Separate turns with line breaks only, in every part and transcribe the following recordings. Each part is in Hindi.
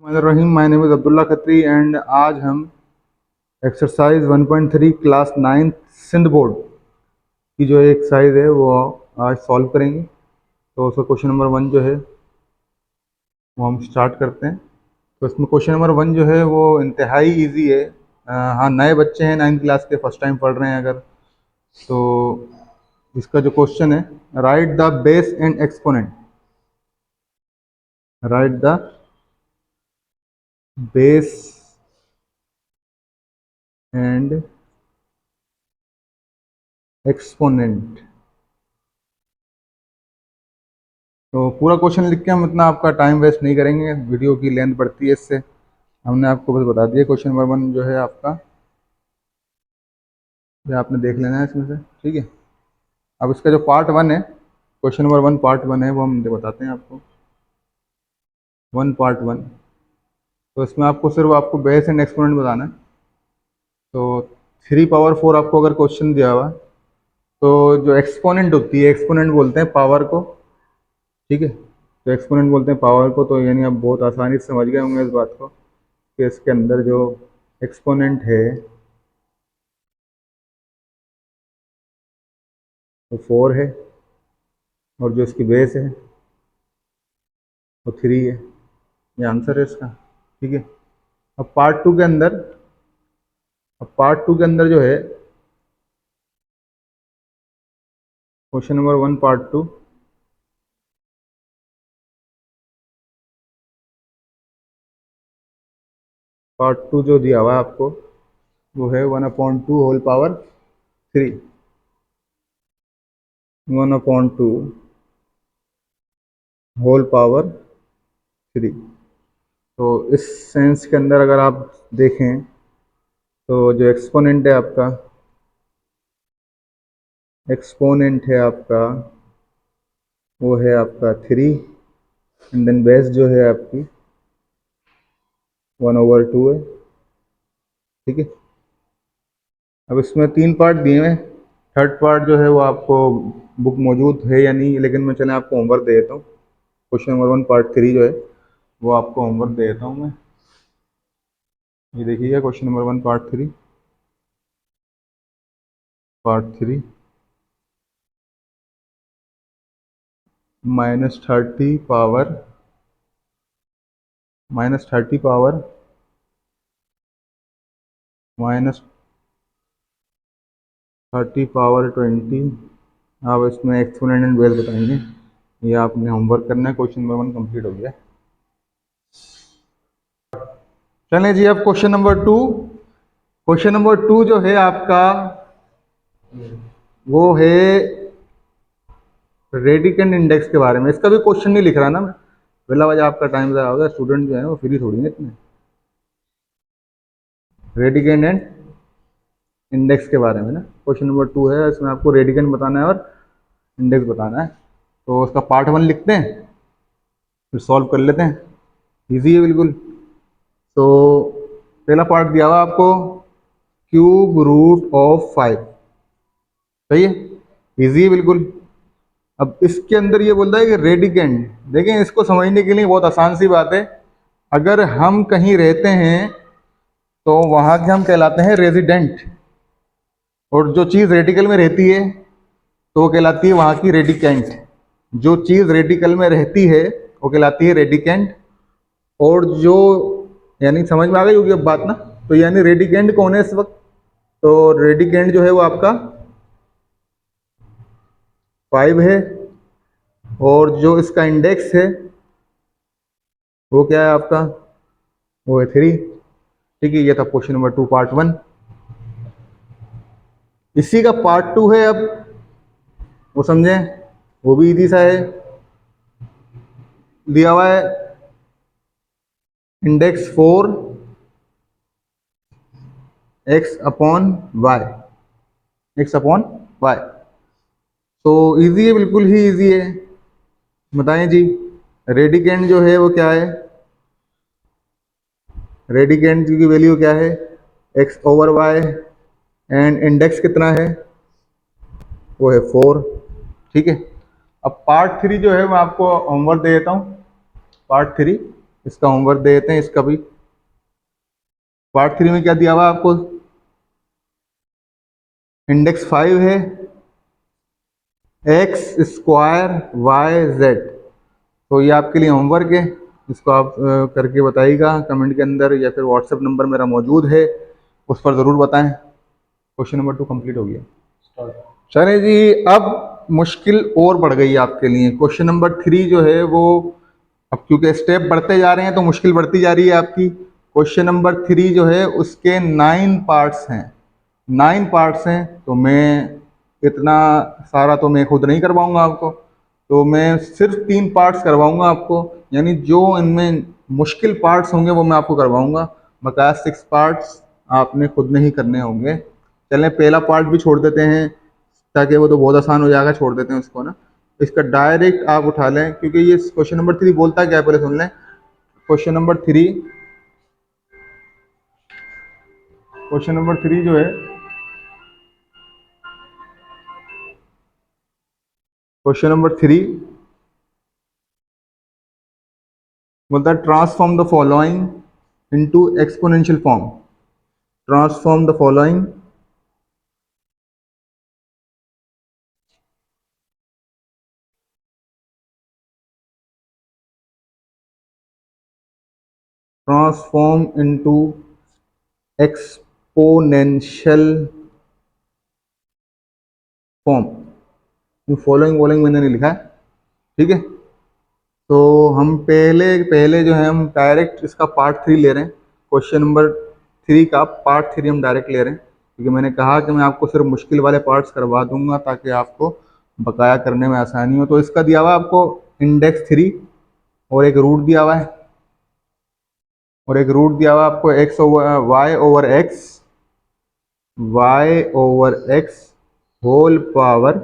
Rahim, my name is Abdullah Khatri and आज हम एक्सरसाइज 1.3 क्लास 9 सिंध बोर्ड की जो एक्सरसाइज है वो आज सॉल्व करेंगे। तो उसका क्वेश्चन नंबर 1 जो है वो हम स्टार्ट करते हैं। तो इसमें क्वेश्चन नंबर 1 जो है वो इंतहाई इजी है। हाँ, नए बच्चे हैं 9th क्लास के, फर्स्ट टाइम पढ़ रहे हैं अगर, तो इसका जो क्वेश्चन है, right the base and exponent. Right the base and exponent. तो पूरा क्वेश्चन लिख के हम इतना आपका टाइम वेस्ट नहीं करेंगे, वीडियो की लेंथ बढ़ती है इससे। हमने आपको बस बता दिया क्वेश्चन नंबर 1 जो है आपका, ये आपने देख लेना है इसमें से, ठीक है। अब इसका जो पार्ट 1 है, क्वेश्चन नंबर 1 पार्ट 1 है, वो हम बताते हैं आपको। 1 पार्ट 1, तो इसमें आपको सिर्फ आपको बेस एंड एक्सपोनेंट बताना है। तो 3 पावर 4 आपको अगर क्वेश्चन दिया हुआ, तो जो एक्सपोनेंट होती है, एक्सपोनेंट बोलते हैं पावर को, ठीक है। तो एक्सपोनेंट बोलते हैं पावर को, तो यानी आप बहुत आसानी से समझ गए होंगे इस बात को कि इसके अंदर जो एक्सपोनेंट है वो 4 है, और जो इसकी बेस है वो 3 है। ये आंसर है इसका, ठीक है। अब पार्ट टू के अंदर जो है, क्वेश्चन नंबर 1 पार्ट 2, पार्ट 2 जो दिया हुआ है आपको वो है 1/2 होल पावर 3। 1/2 whole power 3। तो इस सेंस के अंदर अगर आप देखें तो जो एक्सपोनेंट है आपका, वो है आपका 3, एंड देन बेस जो है आपकी 1/2 है, ठीक है। अब इसमें 3 पार्ट दिए हैं, थर्ड पार्ट जो है वो आपको बुक मौजूद है या नहीं, लेकिन मैं चले आपको होमवर्क दे देता हूँ। क्वेश्चन नंबर 1 पार्ट 3 जो है वो आपको होमवर्क दे देता हूँ मैं। ये देखिएगा question number 1 part 3 -30 power -30 power 20। आप इसमें एक्सपोनेंट एंड बेस बताएंगे। ये आपने होमवर्क करना है। क्वेश्चन नंबर 1 कंप्लीट हो गया। चलें जी, अब क्वेश्चन नंबर 2 जो है आपका वो है रेडिकेंट इंडेक्स के बारे में। इसका भी क्वेश्चन नहीं लिख रहा ना मैं, बिला वजह आपका टाइम ज़्यादा होगा। स्टूडेंट जो है वो फ्री थोड़ी है इतने। रेडिकेंट एंड इंडेक्स के बारे में ना क्वेश्चन नंबर 2 है, इसमें आपको रेडिकेंट बताना है और इंडेक्स बताना है। तो उसका पार्ट 1 लिखते हैं, फिर सॉल्व कर लेते हैं। इजी है बिल्कुल। तो पहला पार्ट दिया हुआ आपको, क्यूब रूट ऑफ 5, सही है, इजी है बिल्कुल। अब इसके अंदर ये बोलता है कि रेडिकेंट, देखें इसको समझने के लिए बहुत आसान सी बात है। अगर हम कहीं रहते हैं तो वहाँ के हम कहलाते हैं रेजिडेंट, और जो चीज़ रेडिकल में रहती है तो वो कहलाती है वहाँ की रेडिकेंट। जो चीज़ रेडिकल में रहती है वो कहलाती है रेडिकेंट। और जो, यानी समझ में आ गई होगी अब बात ना। तो यानी रेडिकेंट कौन है इस वक्त? तो रेडिकेंट जो है वो आपका 5 है, और जो इसका इंडेक्स है वो क्या है आपका, वो है 3, ठीक है। ये था क्वेश्चन नंबर 2 पार्ट 1। इसी का पार्ट 2 है, अब वो समझें, वो भी इजी सा है। दिया हुआ है इंडेक्स 4 x/y, x/y। तो इजी है, बिल्कुल ही इजी है। बताएं जी, रेडिकेंट जो है वो क्या है? रेडिकेंट की वैल्यू क्या है? x/y, एंड इंडेक्स कितना है? वो है 4, ठीक है। अब पार्ट 3 जो है मैं आपको होमवर्क दे देता हूँ। पार्ट 3 इसका होमवर्क दे देते हैं इसका भी। पार्ट 3 में क्या दिया हुआ आपको, इंडेक्स 5 है, एक्स स्क्वायर वाई जेड। तो ये आपके लिए होमवर्क है, इसको आप करके बताइएगा कमेंट के अंदर, या फिर व्हाट्सएप नंबर मेरा मौजूद है, उस पर ज़रूर बताएं। क्वेश्चन नंबर 2 कंप्लीट हो गया। चलिए जी, अब मुश्किल और बढ़ गई आपके लिए। क्वेश्चन नंबर 3 जो है वो, अब क्योंकि स्टेप बढ़ते जा रहे हैं तो मुश्किल बढ़ती जा रही है आपकी। क्वेश्चन नंबर 3 जो है उसके 9 पार्ट्स हैं, 9 पार्ट्स हैं। तो मैं इतना सारा तो मैं खुद नहीं करवाऊंगा आपको, तो मैं सिर्फ 3 पार्ट्स करवाऊंगा आपको, यानी जो इनमें मुश्किल पार्ट्स होंगे वो मैं आपको करवाऊंगा। बकाया 6 पार्ट्स आपने खुद नहीं करने होंगे। चलें पहला पार्ट भी छोड़ देते हैं, ताकि वो तो बहुत आसान हो जाएगा, छोड़ देते हैं उसको ना। इसका डायरेक्ट आप उठा लें, क्योंकि ये क्वेश्चन नंबर 3 बोलता क्या है पहले सुन लें। क्वेश्चन नंबर 3, क्वेश्चन नंबर 3 जो है, क्वेश्चन नंबर 3 बोलता है transform the following into exponential form. Transform the following transform into exponential form. Following following मैंने नहीं लिखा है, ठीक है। तो हम पहले पहले जो है हम डायरेक्ट इसका पार्ट 3 ले रहे हैं। क्वेश्चन नंबर 3 का पार्ट 3 हम डायरेक्ट ले रहे हैं, क्योंकि मैंने कहा कि मैं आपको सिर्फ मुश्किल वाले पार्ट्स करवा दूंगा ताकि आपको बकाया करने में आसानी हो। तो इसका दिया हुआ आपको इंडेक्स 3 और एक रूट दिया हुआ है, और एक रूट दिया हुआ आपको x over y over x, y over x whole power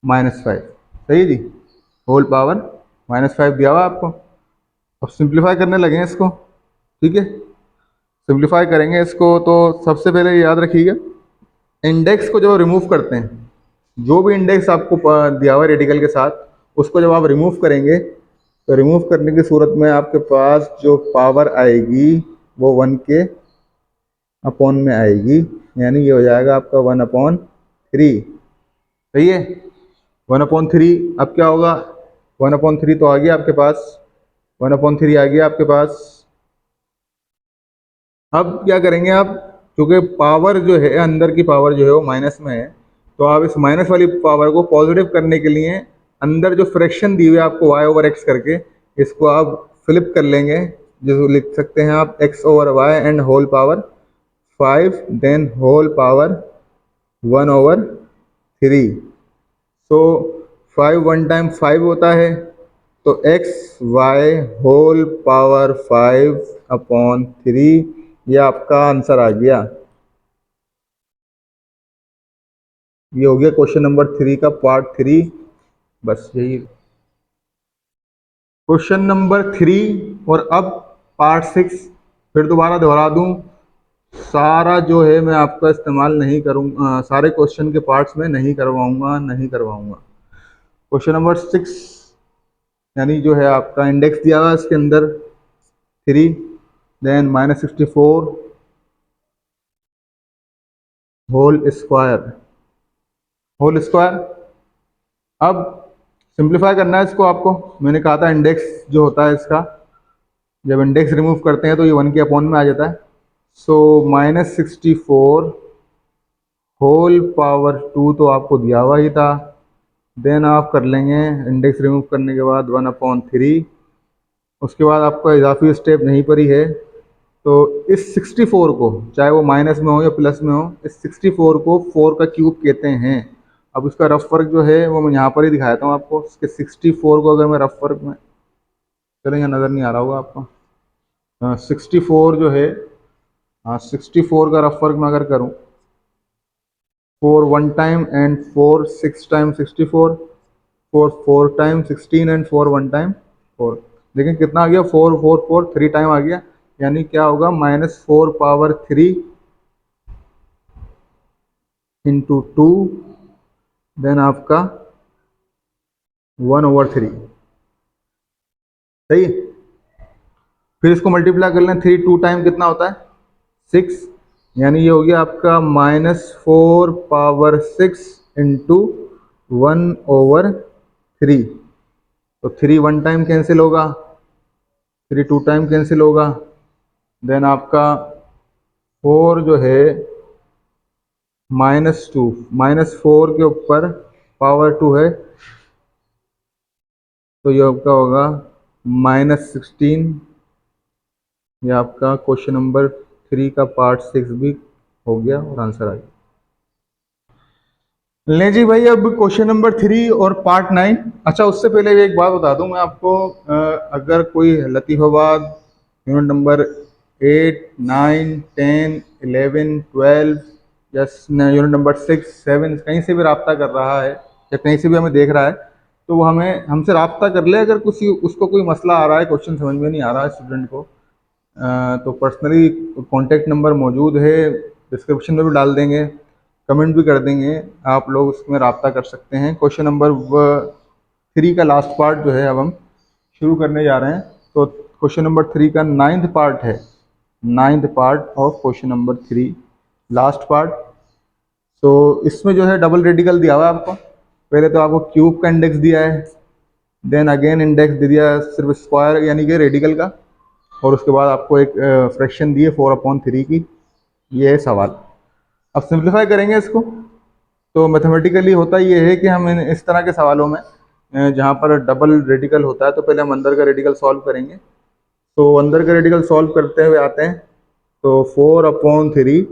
-5। सही है जी, होल पावर -5 दिया हुआ आपको। अब सिंप्लीफाई करने लगे हैं इसको, ठीक है। सिंप्लीफाई करेंगे इसको तो सबसे पहले याद रखिएगा, इंडेक्स को जब रिमूव करते हैं, जो भी इंडेक्स आपको दिया हुआ है रेडिकल के साथ, उसको जब आप रिमूव करेंगे तो रिमूव करने की सूरत में आपके पास जो पावर आएगी वो 1 के अपॉन में आएगी, यानी ये हो जाएगा आपका 1/3। सही है, 1/3। अब क्या होगा, 1/3 तो आ गया आपके पास, 1/3 आ गया आपके पास। अब क्या करेंगे आप, क्योंकि पावर जो है अंदर की पावर जो है वो माइनस में है, तो आप इस माइनस वाली पावर को पॉजिटिव करने के लिए अंदर जो फ्रैक्शन दी हुई है आपको y ओवर x करके, इसको आप फ्लिप कर लेंगे, जो लिख सकते हैं आप x over y and whole power 5 then whole power 1/3। So 5 1 time 5 होता है, तो एक्स वाई होल पावर 5/3, ये आपका आंसर आ गया। ये हो गया क्वेश्चन नंबर 3 का पार्ट 3। बस यही क्वेश्चन नंबर 3। और अब पार्ट 6 फिर दोबारा दोहरा दूं, सारा जो है मैं आपका इस्तेमाल नहीं करूँगा, सारे क्वेश्चन के पार्ट्स में नहीं करवाऊंगा। क्वेश्चन नंबर 6 यानी जो है आपका इंडेक्स दिया हुआ है इसके अंदर 3, देन -64 होल स्क्वायर। अब सिंप्लीफाई करना है इसको आपको। मैंने कहा था इंडेक्स जो होता है इसका, जब इंडेक्स रिमूव करते हैं तो ये 1 के अपॉन में आ जाता है। सो -64 होल पावर 2 तो आपको दिया हुआ ही था, देन आप कर लेंगे इंडेक्स रिमूव करने के बाद 1/3। उसके बाद आपका इजाफी स्टेप नहीं पड़ी है, तो इस 64 को, चाहे वो माइनस में हो या प्लस में हो, इस 64 को 4 का क्यूब कहते हैं। अब उसका रफ वर्क जो है वो मैं यहाँ पर ही दिखाता हूँ आपको। इसके 64 को अगर मैं रफ वर्क में, चलो यहाँ नज़र नहीं आ रहा होगा आपको, 64 जो है, हाँ 64 का रफ वर्क मैं अगर करूँ, 4 1 time and 4 6 time 64, 4 4 time 16 and 4 1 time 4। लेकिन कितना आ गया, 4 4 4 3 टाइम आ गया, यानी क्या होगा -4/3 इंटू 2, देन आपका 1/3। सही है, फिर इसको मल्टीप्लाई कर लें, 3 2 टाइम कितना होता है 6, यानी ये हो गया आपका -4 पावर 6 इंटू 1/3। तो 3 1 टाइम कैंसिल होगा, 3 2 टाइम कैंसिल होगा, देन आपका 4 जो है -2, -4 के ऊपर पावर 2 है, तो ये आपका होगा -16। ये आपका क्वेश्चन नंबर 3 का पार्ट 6 भी हो गया और आंसर आ गया। ले जी भाई, अब क्वेश्चन नंबर 3 और पार्ट 9। अच्छा, उससे पहले एक बात बता दूं मैं आपको, अगर कोई लतीफ़ाबाद यूनिट नंबर 8 9 10 11 12 या यूनिट नंबर 6 7 कहीं से भी रब्ता कर रहा है या कहीं से भी हमें देख रहा है, तो वो हमें हमसे रब्ता कर ले। अगर किसी उसको कोई मसला आ रहा है, क्वेश्चन समझ में नहीं आ रहा है स्टूडेंट को, तो पर्सनली कॉन्टेक्ट नंबर मौजूद है, डिस्क्रिप्शन में भी डाल देंगे, कमेंट भी कर देंगे, आप लोग उसमें रब्ता कर सकते हैं। क्वेश्चन नंबर 3 का लास्ट पार्ट जो है अब हम शुरू करने जा रहे हैं। तो क्वेश्चन नंबर 3 का 9th पार्ट है, 9th part of question number 3, last part. तो इसमें जो है डबल रेडिकल दिया हुआ है आपको। पहले तो आपको क्यूब का इंडेक्स दिया है, देन अगेन इंडेक्स दे दिया सिर्फ स्क्वायर यानी कि रेडिकल का, और उसके बाद आपको एक फ्रैक्शन दी है 4/3 की। ये है सवाल। अब सिंप्लीफाई करेंगे इसको। तो मैथमेटिकली होता ये है कि हम इस तरह के सवालों में जहाँ पर डबल रेडिकल होता है, तो पहले हम अंदर का रेडिकल सॉल्व करेंगे। तो अंदर का रेडिकल सॉल्व करते हुए आते हैं, तो 4/3,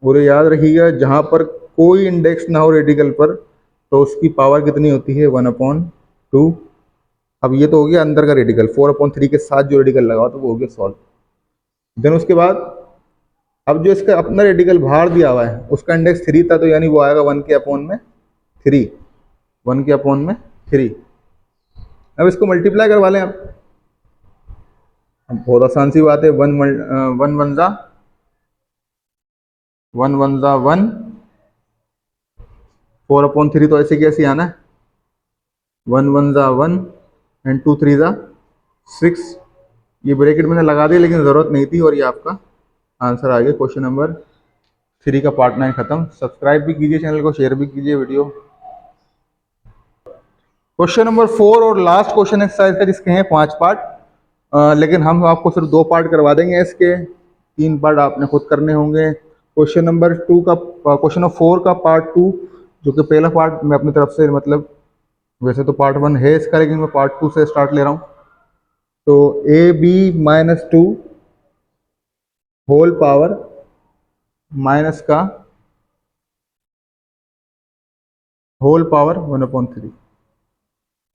और याद रखिएगा जहाँ पर कोई इंडेक्स ना हो रेडिकल पर, तो उसकी पावर कितनी होती है 1/2। अब ये तो हो गया अंदर का रेडिकल, 4/3 के साथ जो रेडिकल लगा तो वो हो गया सॉल्व। देन उसके बाद अब जो इसका अपना रेडिकल बाहर दिया हुआ है उसका इंडेक्स 3 था, तो यानी वो आएगा 1/3, 1/3। अब इसको मल्टीप्लाई करवा लें आप। अब बहुत आसान सी बात है, 1 1 4/3 तो ऐसे कैसे आना है, 1 1 एंड 2 3 6। ये ब्रैकेट मैंने लगा दिया लेकिन ज़रूरत नहीं थी, और ये आपका आंसर आ गया। क्वेश्चन नंबर 3 का पार्ट 9 खत्म। सब्सक्राइब भी कीजिए चैनल को, शेयर भी कीजिए वीडियो। क्वेश्चन नंबर 4 और लास्ट क्वेश्चन एक्सरसाइज का, जिसके हैं 5 पार्ट, लेकिन हम आपको सिर्फ 2 पार्ट करवा देंगे, इसके 3 पार्ट आपने खुद करने होंगे। क्वेश्चन नंबर 2 का क्वेश्चन नंबर 4 का पार्ट 2, जो कि पहला पार्ट मैं अपनी तरफ से, मतलब वैसे तो पार्ट 1 है इसका, लेकिन मैं पार्ट 2 से स्टार्ट ले रहा हूँ। तो AB-2 होल पावर माइनस का होल पावर 1/3।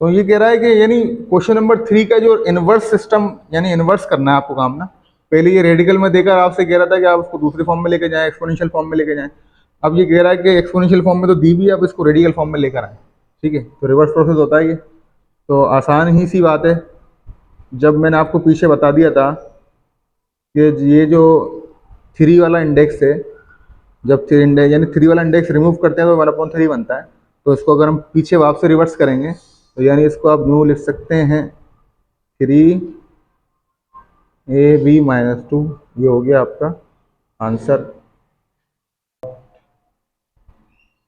तो ये कह रहा है कि यानी क्वेश्चन नंबर 3 का जो इनवर्स सिस्टम, यानी इनवर्स करना है आपको काम ना। पहले ये रेडिकल में देकर आपसे कह रहा था कि आप उसको दूसरे फॉर्म में लेके जाएं, एक्सपोनेंशियल फॉर्म में लेके जाएं। अब ये कह रहा है कि एक्सपोनेंशियल फॉर्म में तो दी भी है, अब इसको रेडिकल फॉर्म में लेकर आए। ठीक है, तो रिवर्स प्रोसेस होता है ये। तो आसान ही सी बात है, जब मैंने आपको पीछे बता दिया था कि ये जो 3 वाला इंडेक्स है, जब 3 इंडेक्स यानी 3 वाला इंडेक्स रिमूव करते हैं तो 1/3 बनता है। तो इसको अगर हम पीछे वापस से रिवर्स करेंगे, तो यानी इसको आप यूँ लिख सकते हैं 3AB-2। ये हो गया आपका answer.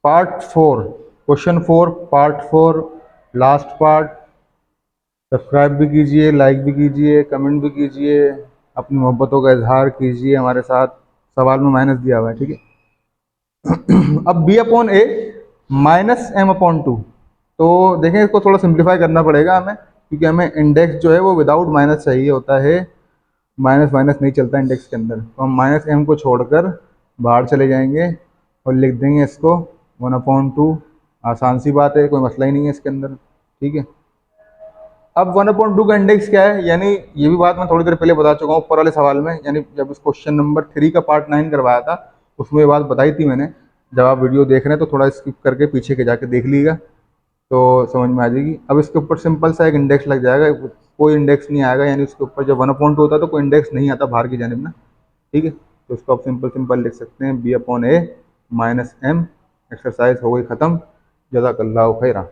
Part 4, question 4 part 4, last part. Subscribe भी कीजिए, लाइक भी कीजिए, कमेंट भी कीजिए, अपनी मोहब्बतों का इजहार कीजिए हमारे साथ। सवाल में माइनस दिया हुआ है, ठीक है। अब B/A -M/2। तो देखें, इसको थोड़ा सिंप्लीफाई करना पड़ेगा हमें, क्योंकि हमें इंडेक्स जो है वो विदाउट माइनस चाहिए होता है, माइनस माइनस नहीं चलता इंडेक्स के अंदर। तो हम -M को छोड़कर बाहर चले जाएंगे और लिख देंगे इसको 1/2। आसान सी बात है, कोई मसला ही नहीं है इसके अंदर, ठीक है। अब 1/2 का इंडेक्स क्या है, यानी ये भी बात मैं थोड़ी देर पहले बता चुका हूँ ऊपर वाले सवाल में, यानी जब इस क्वेश्चन नंबर 3 का पार्ट 9 करवाया था उसमें ये बात बताई थी मैंने। जब आप वीडियो देख रहे हैं तो थोड़ा स्किप करके पीछे के जाके देख लीजिएगा, तो समझ में आ जाएगी। अब इसके ऊपर सिंपल सा एक इंडेक्स लग जाएगा, कोई इंडेक्स नहीं आएगा, यानी उसके ऊपर जब 1/2 होता है तो कोई इंडेक्स नहीं आता बाहर की जानिब ना, ठीक है। तो उसको आप सिंपल लिख सकते हैं B/A -M। एक्सरसाइज हो गई ख़त्म। जज़ाकल्लाहु खैरा।